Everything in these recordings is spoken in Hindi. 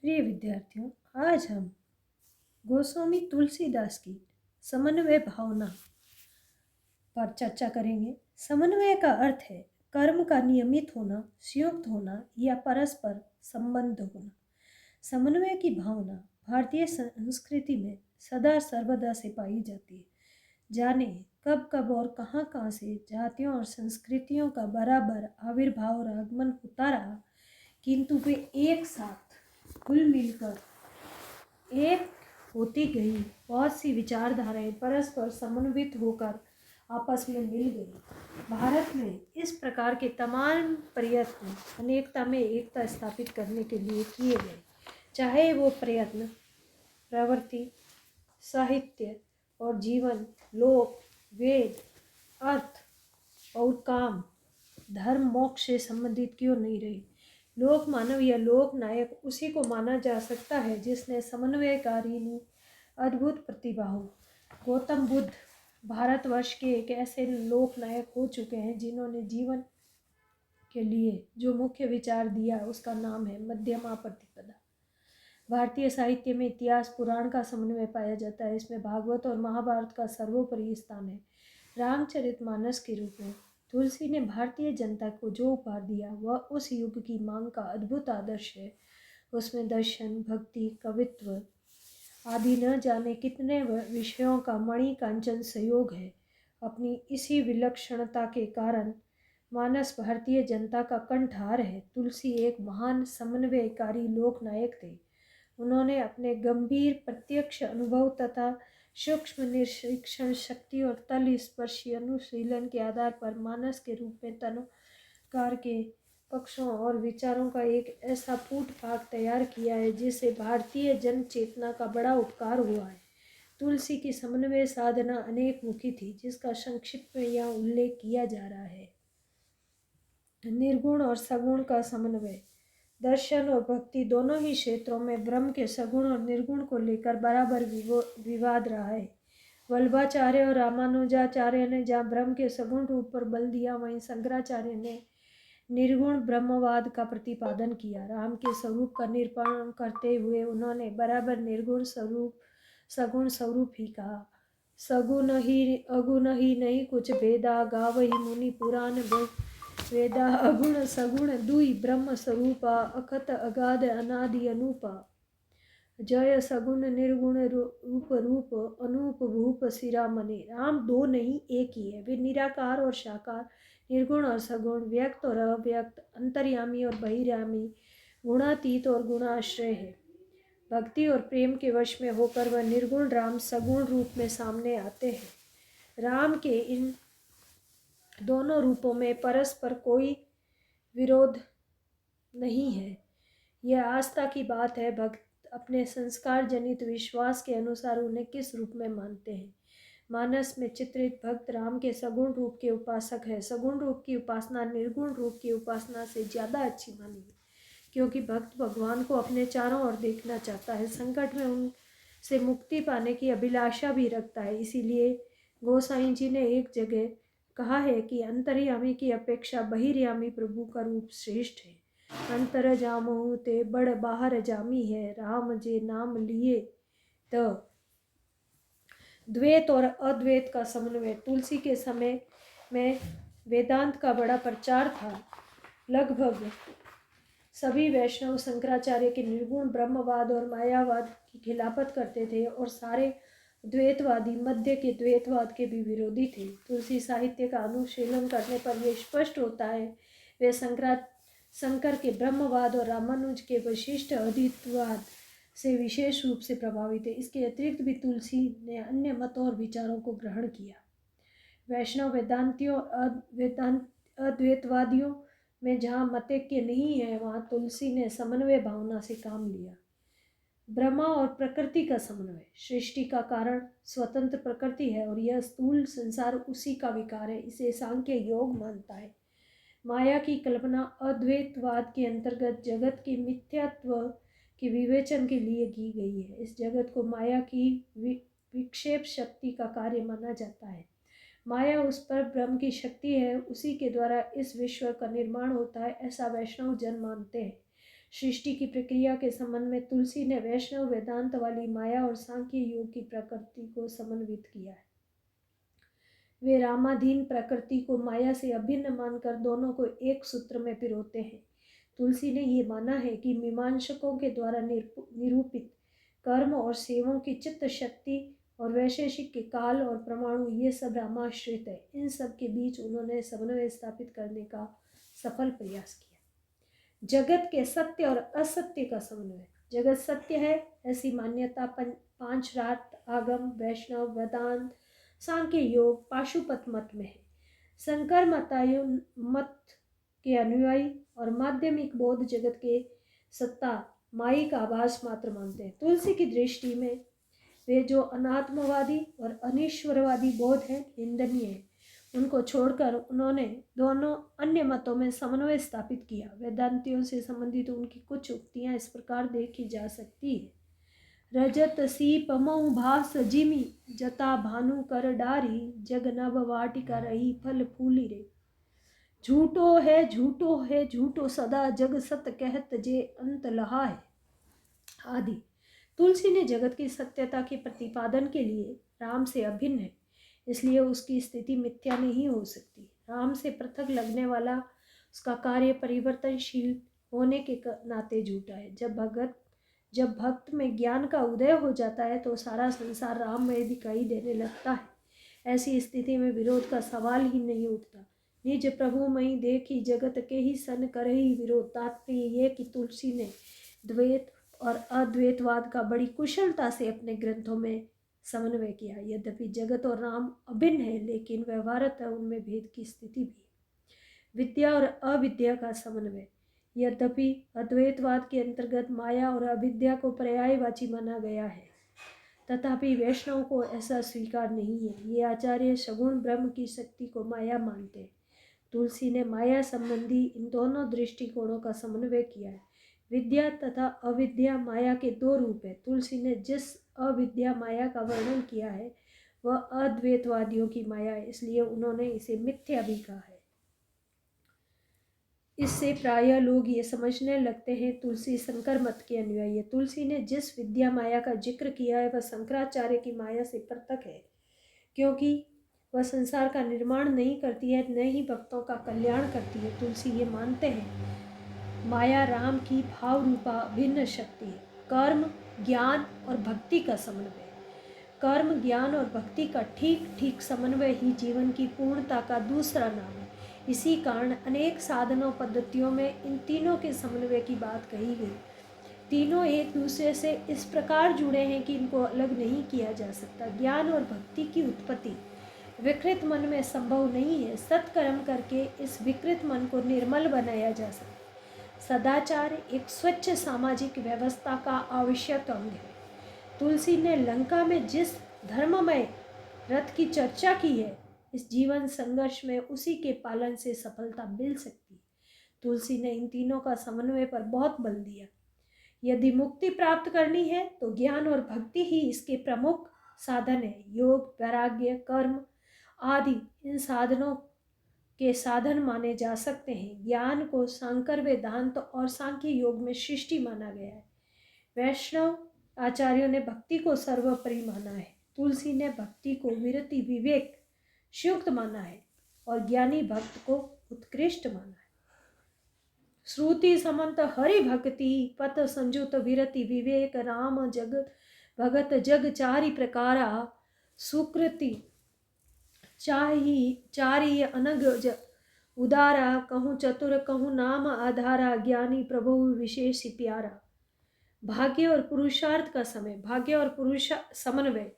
प्रिय विद्यार्थियों, आज हम गोस्वामी तुलसीदास की समन्वय भावना पर चर्चा करेंगे। समन्वय का अर्थ है कर्म का नियमित होना, संयुक्त होना या परस्पर संबंध होना। समन्वय की भावना भारतीय संस्कृति में सदा सर्वदा से पाई जाती है। जाने कब कब और कहाँ कहाँ से जातियों और संस्कृतियों का बराबर आविर्भाव और आगमन होता रहा, किंतु वे एक साथ घुल मिलकर एक होती गई। बहुत सी विचारधाराएं परस्पर समन्वित होकर आपस में मिल गई। भारत में इस प्रकार के तमाम प्रयत्न अनेकता में एकता स्थापित करने के लिए किए गए, चाहे वो प्रयत्न प्रवृत्ति, साहित्य और जीवन, लोक, वेद, अर्थ और काम, धर्म, मोक्ष से संबंधित क्यों नहीं रही। लोक मानव या लोक नायक उसी को माना जा सकता है जिसने समन्वयकारिणी अद्भुत प्रतिभा हो। गौतम बुद्ध भारतवर्ष के एक ऐसे लोक नायक हो चुके हैं जिन्होंने जीवन के लिए जो मुख्य विचार दिया उसका नाम है मध्यमा प्रतिपदा। भारतीय साहित्य में इतिहास पुराण का समन्वय पाया जाता है। इसमें भागवत और महाभारत का सर्वोपरि स्थान है। रामचरितमानस के रूप में तुलसी ने भारतीय जनता को जो उपहार दिया वह उस युग की मांग का अद्भुत आदर्श है। उसमें दर्शन, भक्ति, कवित्व आदि न जाने कितने विषयों का मणि कांचन संयोग है। अपनी इसी विलक्षणता के कारण मानस भारतीय जनता का कंठहार है। तुलसी एक महान समन्वयकारी लोक नायक थे। उन्होंने अपने गंभीर प्रत्यक्ष अनुभव तथा सूक्ष्म निरीक्षण शक्ति और तल स्पर्शी अनुशीलन के आधार पर मानस के रूप में तनकार के पक्षों और विचारों का एक ऐसा फूट फाक तैयार किया है जिससे भारतीय जन चेतना का बड़ा उपकार हुआ है। तुलसी की समन्वय साधना अनेक मुखी थी, जिसका संक्षिप्त में यहाँ उल्लेख किया जा रहा है। निर्गुण और सगुण का समन्वय। दर्शन और भक्ति दोनों ही क्षेत्रों में ब्रह्म के सगुण और निर्गुण को लेकर बराबर विवाद रहा है। वल्लभाचार्य और रामानुजाचार्य ने जहाँ ब्रह्म के सगुण रूप पर बल दिया, वहीं शंकराचार्य ने निर्गुण ब्रह्मवाद का प्रतिपादन किया। राम के स्वरूप का निरूपण करते हुए उन्होंने बराबर निर्गुण स्वरूप सगुण स्वरूप ही कहा। सगुण ही अगुण ही नहीं कुछ भेदा, गावहि मुनि पुराण वेदा। अगुण सगुण दुई ब्रह्म स्वरूपा, अखत अगाध अनादि अनूपा। जय सगुण निर्गुण रूप रूप, अनूप भूप सिरामणि। राम दो नहीं एक ही है। वे निराकार और साकार, निर्गुण और सगुण, व्यक्त और अव्यक्त, अंतर्यामी और बहिर्यामी, गुणातीत और गुणाश्रय है। भक्ति और प्रेम के वश में होकर वह निर्गुण राम सगुण रूप में सामने आते हैं। राम के इन दोनों रूपों में परस्पर कोई विरोध नहीं है। यह आस्था की बात है। भक्त अपने संस्कार जनित विश्वास के अनुसार उन्हें किस रूप में मानते हैं। मानस में चित्रित भक्त राम के सगुण रूप के उपासक है। सगुण रूप की उपासना निर्गुण रूप की उपासना से ज़्यादा अच्छी मानी है, क्योंकि भक्त भगवान को अपने चारों ओर देखना चाहता है। संकट में उनसे मुक्ति पाने की अभिलाषा भी रखता है। इसीलिए गोसाई जी ने एक जगह कहा है कि अंतर्यामी की अपेक्षा बहिर्यामी प्रभु का रूप श्रेष्ठ है। अंतर जामहु ते बड़ बाहर जामी है, राम जे नाम लिए तो। द्वैत और अद्वैत का समन्वय। तुलसी के समय में वेदांत का बड़ा प्रचार था। लगभग सभी वैष्णव शंकराचार्य के निर्गुण ब्रह्मवाद और मायावाद की खिलाफत करते थे और सारे द्वैतवादी मध्य के द्वैतवाद के भी विरोधी थे। तुलसी साहित्य का अनुशीलन करने पर यह स्पष्ट होता है वे शंकर के ब्रह्मवाद और रामानुज के वशिष्ठ अद्वैतवाद से विशेष रूप से प्रभावित है। इसके अतिरिक्त भी तुलसी ने अन्य मतों और विचारों को ग्रहण किया। वैष्णव वेदांतियों अद्वैतवादियों में जहाँ मतैक्य नहीं है, वहाँ तुलसी ने समन्वय भावना से काम लिया। ब्रह्मा और प्रकृति का समन्वय। सृष्टि का कारण स्वतंत्र प्रकृति है और यह स्थूल संसार उसी का विकार है। इसे सांख्य योग मानता है। माया की कल्पना अद्वैतवाद के अंतर्गत जगत के मिथ्यात्व के विवेचन के लिए की गई है। इस जगत को माया की विक्षेप शक्ति का कार्य माना जाता है। माया उस पर ब्रह्म की शक्ति है, उसी के द्वारा इस विश्व का निर्माण होता है, ऐसा वैष्णव जन मानते हैं। सृष्टि की प्रक्रिया के संबंध में तुलसी ने वैष्णव वेदांत वाली माया और सांख्य योग की प्रकृति को समन्वित किया है। वे रामाधीन प्रकृति को माया से अभिन्न मानकर दोनों को एक सूत्र में पिरोते हैं। तुलसी ने ये माना है कि मीमांसकों के द्वारा निरूपित कर्म और सेवों की चित्त शक्ति और वैशेषिक के काल और परमाणु ये सब रामाश्रित है। इन सब के बीच उन्होंने समन्वय स्थापित करने का सफल प्रयास किया। जगत के सत्य और असत्य का समन्वय। जगत सत्य है ऐसी मान्यता पांच रात आगम, वैष्णव, वेदांत, सांख्य योग, पाशुपत मत में है। शंकर मत के अनुयायी और माध्यमिक बौद्ध जगत के सत्ता माई का आभास मात्र मानते हैं। तुलसी की दृष्टि में वे जो अनात्मवादी और अनिश्वरवादी बौद्ध हैं निंदनीय है। उनको छोड़कर उन्होंने दोनों अन्य मतों में समन्वय स्थापित किया। वेदांतियों से संबंधित उनकी कुछ उक्तियां इस प्रकार देखी जा सकती है। रजत सी पमऊ भास जिमी जता भानु कर डारी जग नभ वाटिका रही फल फूली रे। झूठो है झूठो सदा जग सत कहत जे अंत लहा है आदि। तुलसी ने जगत की सत्यता के प्रतिपादन के लिए राम से अभिन्न है, इसलिए उसकी स्थिति मिथ्या नहीं हो सकती। राम से पृथक लगने वाला उसका कार्य परिवर्तनशील होने के नाते झूठा है। जब भक्त में ज्ञान का उदय हो जाता है तो सारा संसार राममय दिखाई देने लगता है। ऐसी स्थिति में विरोध का सवाल ही नहीं उठता। निज प्रभु मई देखी जगत के ही सन करे ही विरोध। तात्पर्य ये कि तुलसी ने द्वैत और अद्वैतवाद का बड़ी कुशलता से अपने ग्रंथों में समन्वय किया। यद्यपि जगत और राम अभिन्न है, लेकिन व्यवहारतः उनमें भेद की स्थिति भी है। विद्या और अविद्या का समन्वय। यद्यपि अद्वैतवाद के अंतर्गत माया और अविद्या को पर्यायवाची माना गया है, तथापि वैष्णव को ऐसा स्वीकार नहीं है। ये आचार्य सगुण ब्रह्म की शक्ति को माया मानते हैं। तुलसी ने माया संबंधी इन दोनों दृष्टिकोणों का समन्वय किया है। विद्या तथा अविद्या माया के दो रूप है। तुलसी ने जिस अविद्या माया का वर्णन किया है वह अद्वैतवादियों की माया है, इसलिए उन्होंने इसे मिथ्या भी कहा है। इससे प्रायः लोग ये समझने लगते हैं तुलसी शंकर मत के अनुयायी है। तुलसी ने जिस विद्या माया का जिक्र किया है वह शंकराचार्य की माया से पृथक है, क्योंकि वह संसार का निर्माण नहीं करती है, न ही भक्तों का कल्याण करती है। तुलसी ये मानते हैं माया राम की भाव रूपा भिन्न शक्ति है। कर्म, ज्ञान और भक्ति का समन्वय। कर्म, ज्ञान और भक्ति का ठीक ठीक समन्वय ही जीवन की पूर्णता का दूसरा नाम है। इसी कारण अनेक साधनों पद्धतियों में इन तीनों के समन्वय की बात कही गई। तीनों एक दूसरे से इस प्रकार जुड़े हैं कि इनको अलग नहीं किया जा सकता। ज्ञान और भक्ति की उत्पत्ति विकृत मन में संभव नहीं है। सत्कर्म करके इस विकृत मन को निर्मल बनाया जा सकता है। सदाचार एक स्वच्छ सामाजिक व्यवस्था का आवश्यक अंग है। तुलसी ने लंका में जिस धर्ममय रथ की चर्चा की है, इस जीवन संघर्ष में उसी के पालन से सफलता मिल सकती है। तुलसी ने इन तीनों का समन्वय पर बहुत बल दिया। यदि मुक्ति प्राप्त करनी है तो ज्ञान और भक्ति ही इसके प्रमुख साधन है। योग, वैराग्य, कर्म आदि इन साधनों के साधन माने जा सकते हैं। ज्ञान को शंकर वेदांत और सांख्य योग में सृष्टि माना गया है। वैष्णव आचार्यों ने भक्ति को सर्वोपरि माना है। तुलसी ने भक्ति को विरति विवेक युक्त माना है और ज्ञानी भक्त को उत्कृष्ट माना है। श्रुति समंत हरि भक्ति पथ संयुत विरति विवेक राम जगत भगत जग चारि प्रकारा सुकृति चारि अनग उदारा कहूँ चतुर कहूँ नाम आधारा ज्ञानी प्रभु विशेष प्यारा। भाग्य और पुरुषार्थ का समय। भाग्य और समन्वय।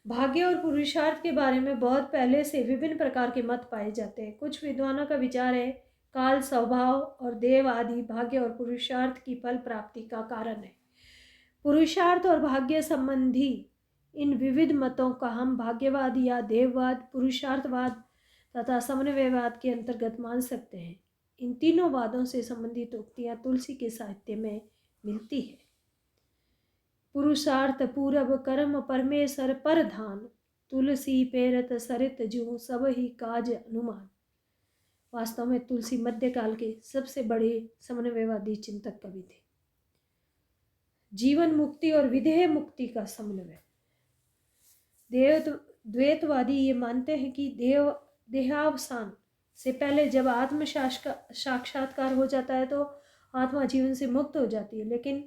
भाग्य और पुरुषार्थ के बारे में बहुत पहले से विभिन्न प्रकार के मत पाए जाते हैं। कुछ विद्वानों का विचार है काल, स्वभाव और देव आदि भाग्य और पुरुषार्थ की फल प्राप्ति का कारण है। पुरुषार्थ और भाग्य संबंधी इन विविध मतों का हम भाग्यवाद या देववाद, पुरुषार्थवाद तथा समन्वयवाद के अंतर्गत मान सकते हैं। इन तीनों वादों से संबंधित उक्तियां तुलसी के साहित्य में मिलती है। पुरुषार्थ पूरब कर्म परमेश्वर पर धान तुलसी पेरत सरित जू सब ही काज अनुमान। वास्तव में तुलसी मध्यकाल के सबसे बड़े समन्वयवादी चिंतक कवि थे। जीवन मुक्ति और विधेय मुक्ति का समन्वय। द्वैतवादी ये मानते हैं कि देहावसान से पहले जब आत्म साक्षात्कार हो जाता है तो आत्मा जीवन से मुक्त हो जाती है, लेकिन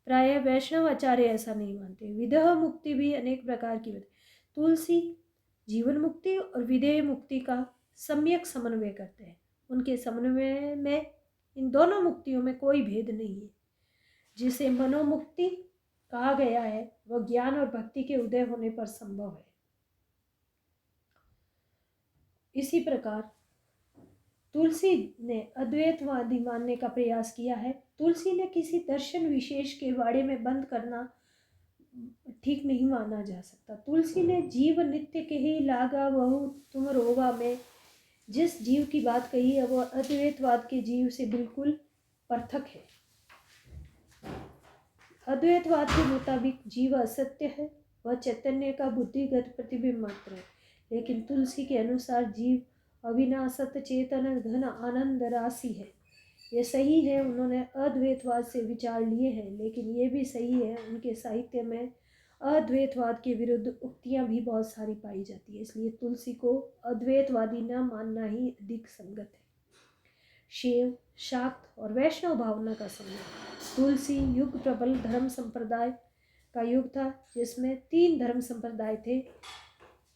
प्रायः वैष्णव आचार्य ऐसा नहीं मानते। विदेह मुक्ति भी अनेक प्रकार की होती है। तुलसी जीवन मुक्ति और विधेय मुक्ति का सम्यक समन्वय करते हैं। उनके समन्वय में इन दोनों मुक्तियों में कोई भेद नहीं है। जिसे मनोमुक्ति कहा गया है वह ज्ञान और भक्ति के उदय होने पर संभव है। इसी प्रकार तुलसी ने अद्वैतवादी मानने का प्रयास किया है। तुलसी ने किसी दर्शन विशेष के बारे में बंद करना ठीक नहीं माना जा सकता। तुलसी ने जीव नित्य के ही लागा बहु तुम रोगा में जिस जीव की बात कही है वह अद्वैतवाद के जीव से बिल्कुल पृथक है। अद्वैतवाद के मुताबिक जीव असत्य है, वह चैतन्य का बुद्धिगत प्रतिबिंब मात्र है, लेकिन तुलसी के अनुसार जीव अविनाशत चेतन घन आनंद राशि है। ये सही है, उन्होंने अद्वैतवाद से विचार लिए हैं, लेकिन ये भी सही है उनके साहित्य में अद्वैतवाद के विरुद्ध उक्तियां भी बहुत सारी पाई जाती है। इसलिए तुलसी को अद्वैतवादी न मानना ही अधिक संगत है। शैव, शाक्त और वैष्णव भावना का संगम। तुलसी युग प्रबल धर्म संप्रदाय का युग था जिसमें 3 धर्म संप्रदाय थे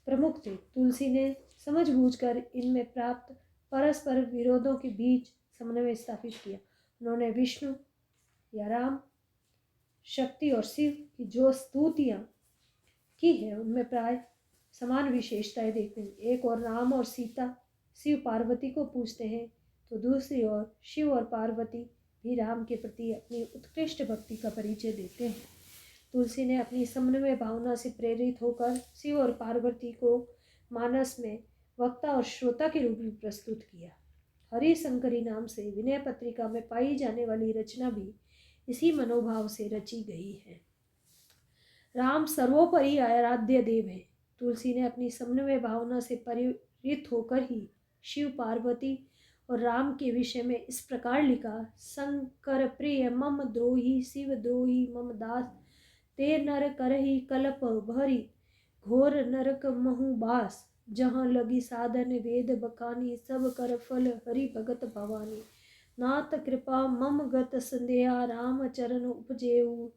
प्रमुख थे। तुलसी ने समझबूझकर इनमें प्राप्त परस्पर विरोधों के बीच समन्वय स्थापित किया। उन्होंने विष्णु या राम, शक्ति और शिव की जो स्तुतियाँ की है उनमें प्राय समान विशेषताएं देखते हैं। एक और राम और सीता शिव पार्वती को पूजते हैं तो दूसरी ओर शिव और पार्वती भी राम के प्रति अपनी उत्कृष्ट भक्ति का परिचय देते हैं। तुलसी ने अपनी समन्वय भावना से प्रेरित होकर शिव और पार्वती को मानस में वक्ता और श्रोता के रूप में प्रस्तुत किया। हरिशंकरी नाम से विनय पत्रिका में पाई जाने वाली रचना भी इसी मनोभाव से रची गई है। राम सर्वोपरि आराध्य देव है। तुलसी ने अपनी समन्वय भावना से प्रेरित होकर ही शिव, पार्वती और राम के विषय में इस प्रकार लिखा। शंकर प्रिय मम द्रोही, शिव द्रोही मम दास, ते नर करही कल्प भरी, घोर नरक महु बास, जहाँ लगी साधन वेद बखानी, सब कर फल हरि भगत भवानी, नाथ कृपा मम गत संदेहा, राम चरण उपजेऊ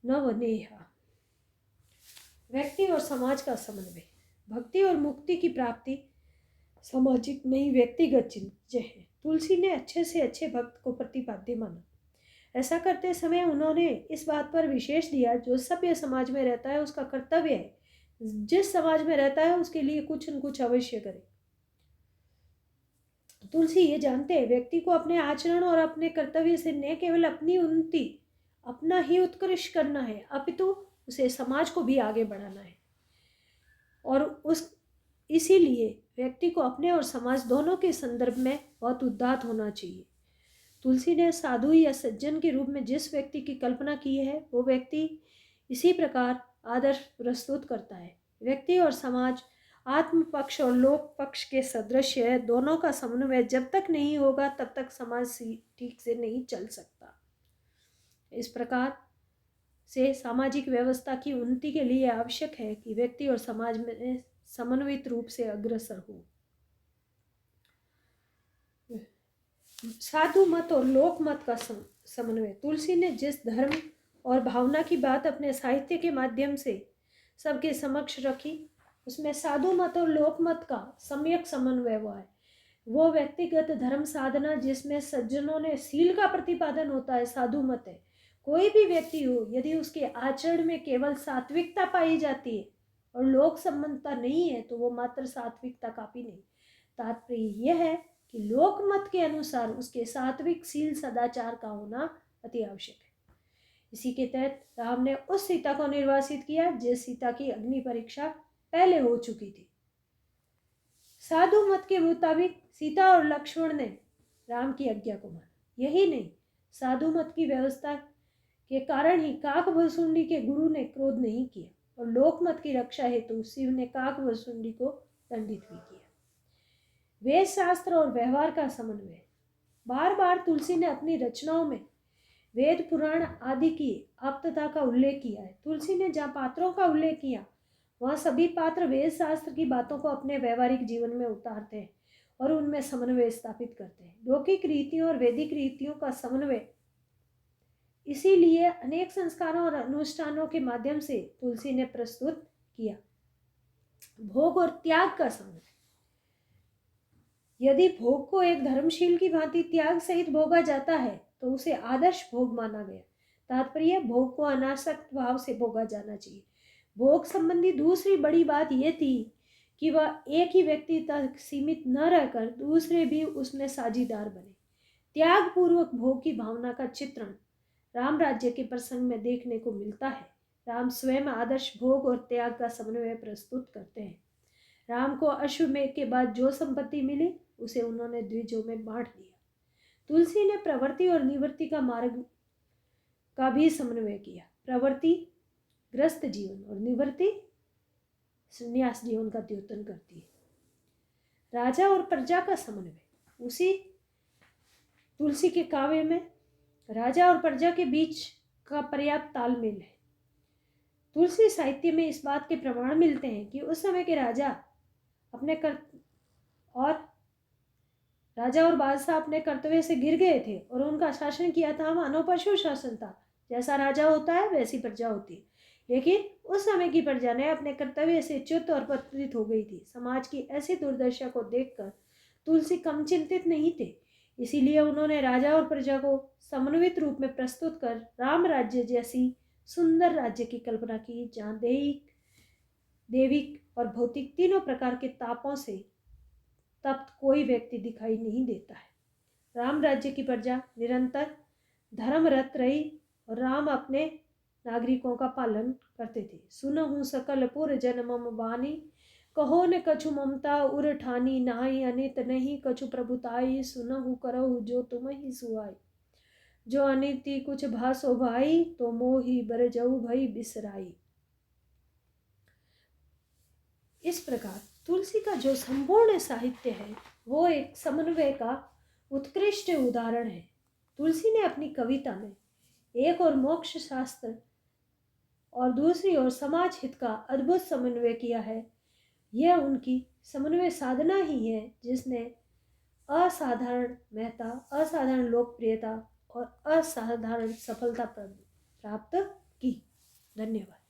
नव नेहा। व्यक्ति और समाज का समन्वय। भक्ति और मुक्ति की प्राप्ति सामाजिक नहीं व्यक्तिगत चिंतन है। तुलसी ने अच्छे से अच्छे भक्त को प्रतिपाद्य माना। ऐसा करते समय उन्होंने इस बात पर विशेष दिया जो सभ्य समाज में रहता है उसका कर्तव्य है, जिस समाज में रहता है उसके लिए कुछ न कुछ अवश्य करे। तुलसी ये जानते हैं व्यक्ति को अपने आचरण और अपने कर्तव्य से न केवल अपनी उन्नति, अपना ही उत्कृष्ट करना है, अपितु उसे समाज को भी आगे बढ़ाना है। और इसीलिए व्यक्ति को अपने और समाज दोनों के संदर्भ में बहुत उदात्त होना चाहिए। तुलसी ने साधु या सज्जन के रूप में जिस व्यक्ति की कल्पना की है वो व्यक्ति इसी प्रकार आदर्श प्रस्तुत करता है। व्यक्ति और समाज आत्म पक्ष और लोक पक्ष के सदृश है। दोनों का समन्वय जब तक नहीं होगा तब तक समाज ठीक से नहीं चल सकता। इस प्रकार से सामाजिक व्यवस्था की उन्नति के लिए आवश्यक है कि व्यक्ति और समाज में समन्वित रूप से अग्रसर हो। साधु मत और लोक मत का समन्वय। तुलसी ने जिस धर्म और भावना की बात अपने साहित्य के माध्यम से सबके समक्ष रखी उसमें साधु मत और लोक मत का सम्यक समन्वय हुआ है। वो व्यक्तिगत धर्म साधना जिसमें सज्जनों ने शील का प्रतिपादन होता है साधु मत है। कोई भी व्यक्ति हो यदि उसके आचरण में केवल सात्विकता पाई जाती है और लोक संबंधता नहीं है तो वो मात्र सात्विकता काफी नहीं। तात्पर्य यह है कि लोक मत के अनुसार उसके सात्विक शील सदाचार का होना अति आवश्यक है। इसी के तहत राम ने उस सीता को निर्वासित किया जिस सीता की अग्नि परीक्षा पहले हो चुकी थी। साधु मत के मुताबिक सीता और लक्ष्मण ने राम की आज्ञा को माना। यही नहीं, साधु मत की व्यवस्था के कारण ही काकभुसुंडी के गुरु ने क्रोध नहीं किया और लोक मत की रक्षा हेतु शिव ने काकभुसुंडी को दंडित भी किया। वेद शास्त्र और व्यवहार का समन्वय। बार बार तुलसी ने अपनी रचनाओं में वेद पुराण आदि की आप्तता का उल्लेख किया है। तुलसी ने जहाँ पात्रों का उल्लेख किया वह सभी पात्र वेद शास्त्र की बातों को अपने व्यवहारिक जीवन में उतारते हैं और उनमें समन्वय स्थापित करते हैं। लौकिक रीतियों और वैदिक रीतियों का समन्वय, इसीलिए अनेक संस्कारों और अनुष्ठानों के माध्यम से तुलसी ने प्रस्तुत किया। भोग और त्याग का समन्वय। यदि भोग को एक धर्मशील की भांति त्याग सहित भोगा जाता है तो उसे आदर्श भोग माना गया। तात्पर्य, भोग को अनासक्त भाव से भोगा जाना चाहिए। भोग संबंधी दूसरी बड़ी बात यह थी कि वह एक ही व्यक्ति तक सीमित न रहकर दूसरे भी उसमें साझीदार बने। त्याग पूर्वक भोग की भावना का चित्रण राम राज्य के प्रसंग में देखने को मिलता है। राम स्वयं आदर्श भोग और त्याग का समन्वय प्रस्तुत करते हैं। राम को अश्वमेध के बाद जो संपत्ति मिली उसे उन्होंने द्विजों में बांट दिया। तुलसी ने प्रवृत्ति और निवृत्ति का मार्ग का भी समन्वय किया। प्रवृत्ति ग्रस्त जीवन और निवृत्ति संन्यास जीवन का द्योतन करती है। राजा और प्रजा का समन्वय। उसी तुलसी के काव्य में राजा और प्रजा के बीच का पर्याप्त तालमेल है। तुलसी साहित्य में इस बात के प्रमाण मिलते हैं कि उस समय के राजा और बादशाह अपने कर्तव्य से गिर गए थे और उनका शासन किया था मानव पशु शासन था। जैसा राजा होता है वैसी प्रजा होती है, लेकिन उस समय की प्रजा ने अपने कर्तव्य से च्युत और पतित हो गई थी। समाज की ऐसी दुर्दशा को देखकर तुलसी कम चिंतित नहीं थे, इसीलिए उन्होंने राजा और प्रजा को समन्वित रूप में प्रस्तुत कर राम राज्य जैसी सुंदर राज्य की कल्पना की, जहाँ दैविक और भौतिक तीनों प्रकार के तापों से तप्त कोई व्यक्ति दिखाई नहीं देता है। राम राज्य की प्रजा निरंतर धर्मरत रही और राम अपने नागरिकों का पालन करते थे। सुनहु सकल पुर जन मम बानी, कहो न कछु ममता उर ठानी, नाहि अनित नहीं कछु प्रभुताई, सुनहु करहु जो तुम ही सुहाई, जो अनिति कुछ भासो भाई, तो मोहि बर जऊ भई बिसराई। इस प्रकार तुलसी का जो संपूर्ण साहित्य है वो एक समन्वय का उत्कृष्ट उदाहरण है। तुलसी ने अपनी कविता में एक और मोक्ष शास्त्र और दूसरी ओर समाज हित का अद्भुत समन्वय किया है। यह उनकी समन्वय साधना ही है जिसने असाधारण महत्ता, असाधारण लोकप्रियता और असाधारण सफलता प्राप्त की। धन्यवाद।